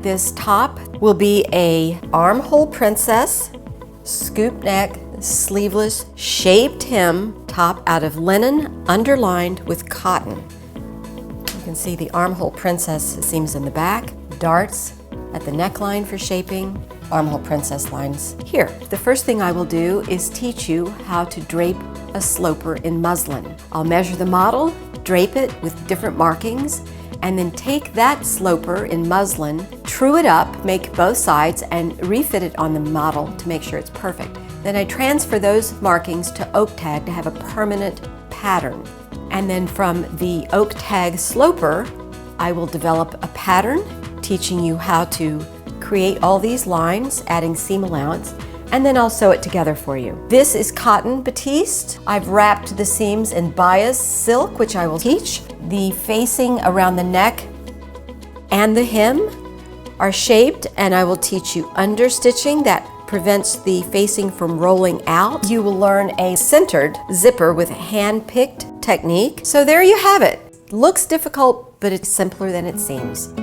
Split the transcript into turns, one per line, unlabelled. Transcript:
This top will be a armhole princess, scoop neck, sleeveless, shaped hem top out of linen underlined with cotton. You can see the armhole princess seams in the back, darts at the neckline for shaping, armhole princess lines here. The first thing I will do is teach you how to drape a sloper in muslin. I'll measure the model, drape it with different markings, and then take that sloper in muslin, true it up, make both sides, and refit it on the model to make sure it's perfect. Then I transfer those markings to oak tag to have a permanent pattern. And then from the oak tag sloper, I will develop a pattern, teaching you how to create all these lines, adding seam allowance, and then I'll sew it together for you. This is cotton batiste. I've wrapped the seams in bias silk, which I will teach. The facing around the neck and the hem are shaped, and I will teach you understitching that prevents the facing from rolling out. You will learn a centered zipper with a hand-picked technique. So there you have it. Looks difficult, but it's simpler than it seems.